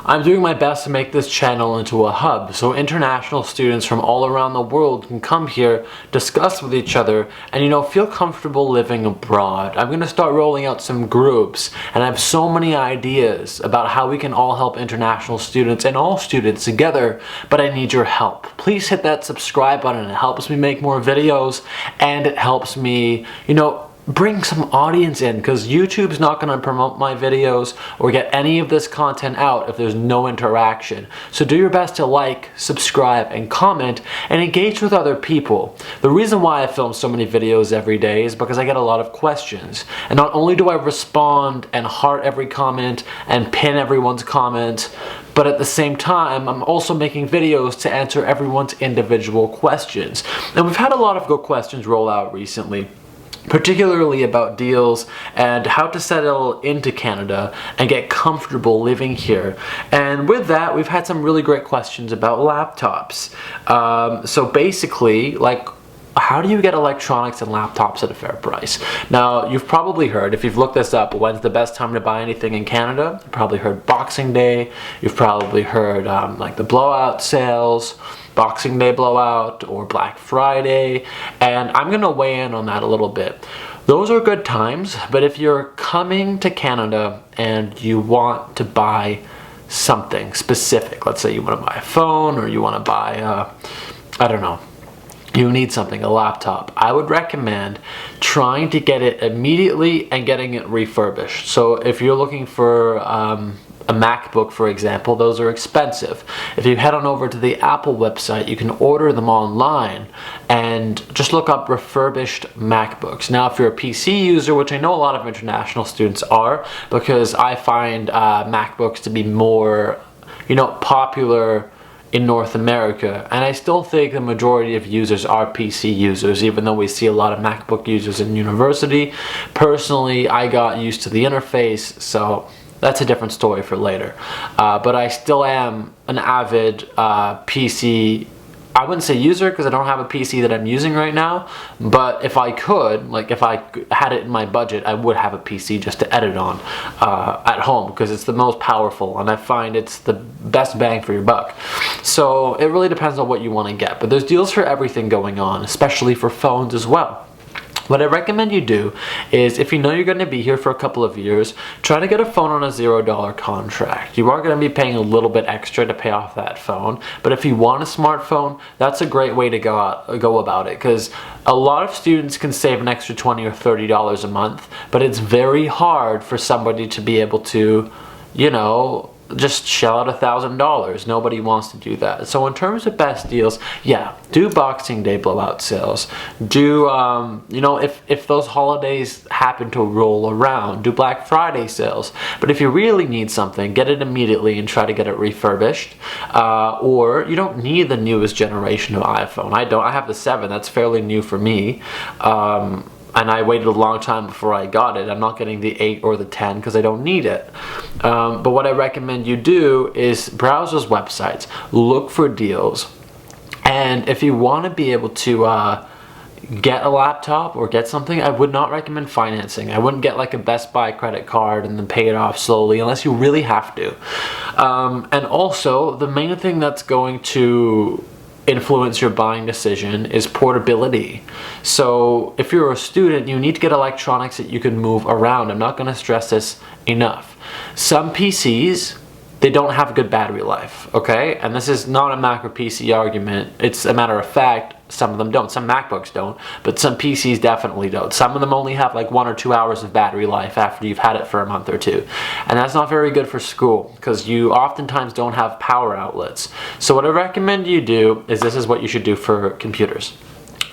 I'm doing my best to make this channel into a hub so international students from all around the world can come here, discuss with each other, and feel comfortable living abroad. I'm going to start rolling out some groups, and I have so many ideas about how we can all help international students and all students together, but I need your help. Please hit that subscribe button. It helps me make more videos, and it helps me, bring some audience in, because YouTube's not going to promote my videos or get any of this content out if there's no interaction. So do your best to like, subscribe, and comment, and engage with other people. The reason why I film so many videos every day is because I get a lot of questions. And not only do I respond and heart every comment and pin everyone's comment, but at the same time, I'm also making videos to answer everyone's individual questions. And we've had a lot of good questions roll out recently, particularly about deals and how to settle into Canada and get comfortable living here. And with that, we've had some really great questions about laptops. So basically, how do you get electronics and laptops at a fair price? Now, you've probably heard, if you've looked this up, when's the best time to buy anything in Canada? You've probably heard Boxing Day. You've probably heard the blowout sales, Boxing Day blowout, or Black Friday. And I'm gonna weigh in on that a little bit. Those are good times, but if you're coming to Canada and you want to buy something specific, let's say you want to buy a phone, or you want to buy, I don't know, you need something, a laptop, I would recommend trying to get it immediately and getting it refurbished. So if you're looking for a MacBook, for example, those are expensive. If you head on over to the Apple website, you can order them online and just look up refurbished MacBooks. Now, if you're a PC user, which I know a lot of international students are, because I find MacBooks to be more, popular in North America, and I still think the majority of users are PC users, even though we see a lot of MacBook users in university. Personally, I got used to the interface, so that's a different story for later. But I still am an avid PC, I wouldn't say user because I don't have a PC that I'm using right now, but if I could, if I had it in my budget, I would have a PC just to edit on at home, because it's the most powerful and I find it's the best bang for your buck. So it really depends on what you want to get, but there's deals for everything going on, especially for phones as well. What I recommend you do is, if you know you're going to be here for a couple of years, try to get a phone on a $0 contract. You are going to be paying a little bit extra to pay off that phone, but if you want a smartphone, that's a great way to go about it, because a lot of students can save an extra $20 or $30 a month, but it's very hard for somebody to be able to, just shell out $1,000. Nobody wants to do that. So in terms of best deals, yeah, do Boxing Day blowout sales. Do, if those holidays happen to roll around, do Black Friday sales. But if you really need something, get it immediately and try to get it refurbished. Or you don't need the newest generation of iPhone. I have the 7. That's fairly new for me. And I waited a long time before I got it. I'm not getting the 8 or the 10 because I don't need it. But what I recommend you do is browse those websites, look for deals, and if you want to be able to get a laptop or get something, I would not recommend financing. I wouldn't get a Best Buy credit card and then pay it off slowly unless you really have to. And also, the main thing that's going to influence your buying decision is portability. So if you're a student, you need to get electronics that you can move around. I'm not going to stress this enough. Some PCs, they don't have a good battery life, okay? And this is not a Mac or PC argument. It's a matter of fact, some of them don't. Some MacBooks don't, but some PCs definitely don't. Some of them only have 1 or 2 hours of battery life after you've had it for a month or two. And that's not very good for school, because you oftentimes don't have power outlets. So what I recommend you do is, this is what you should do for computers.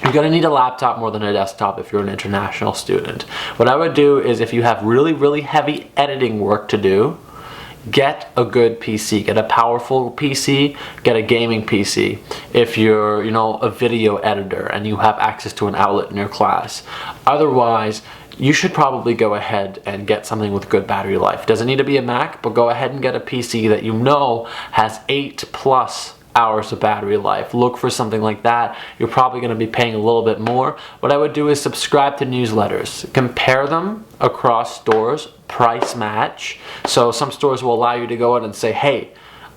You're going to need a laptop more than a desktop if you're an international student. What I would do is, if you have really, really heavy editing work to do, get a good PC, get a powerful PC, get a gaming PC. If you're, a video editor and you have access to an outlet in your class. Otherwise, you should probably go ahead and get something with good battery life. Doesn't need to be a Mac, but go ahead and get a PC that has 8+ hours of battery life. Look for something like that. You're probably going to be paying a little bit more. What I would do is subscribe to newsletters. Compare them across stores, price match. So some stores will allow you to go in and say, hey,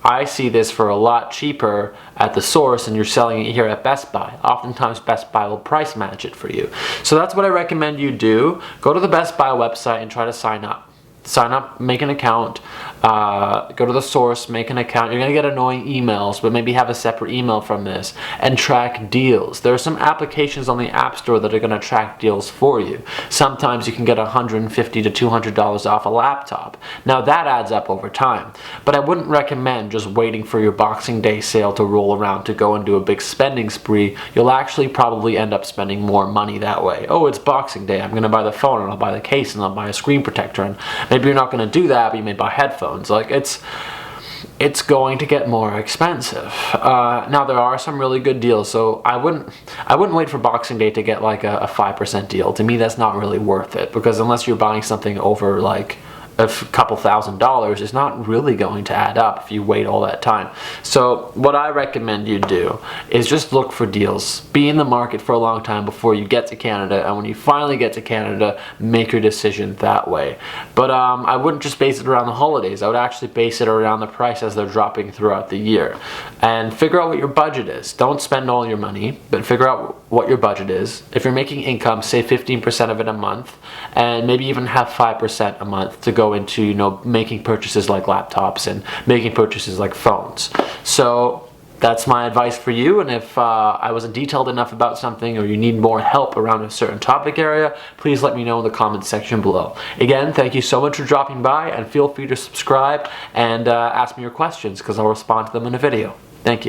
I see this for a lot cheaper at the source and you're selling it here at Best Buy. Oftentimes Best Buy will price match it for you. So that's what I recommend you do. Go to the Best Buy website and try to sign up. Sign up, make an account, go to the source, make an account. You're going to get annoying emails, but maybe have a separate email from this and track deals. There are some applications on the App Store that are going to track deals for you. Sometimes you can get $150 to $200 off a laptop. Now that adds up over time, but I wouldn't recommend just waiting for your Boxing Day sale to roll around to go and do a big spending spree. You'll actually probably end up spending more money that way. Oh, it's Boxing Day, I'm going to buy the phone and I'll buy the case and I'll buy a screen protector, and maybe you're not going to do that, but you may buy headphones. Like, it's going to get more expensive. Now there are some really good deals, so I wouldn't wait for Boxing Day to get like a 5% deal. To me, that's not really worth it, because unless you're buying something over like a couple $1,000s, it's not really going to add up if you wait all that time. So what I recommend you do is just look for deals. Be in the market for a long time before you get to Canada, and when you finally get to Canada, make your decision that way. But I wouldn't just base it around the holidays. I would actually base it around the price as they're dropping throughout the year. And figure out what your budget is. Don't spend all your money, but figure out what your budget is. If you're making income, say 15% of it a month, and maybe even have 5% a month to go into, you know, making purchases like laptops and making purchases like phones. So that's my advice for you, and if I wasn't detailed enough about something or you need more help around a certain topic area, please let me know in the comments section below. Again, thank you so much for dropping by, and feel free to subscribe and ask me your questions, because I'll respond to them in a video. Thank you.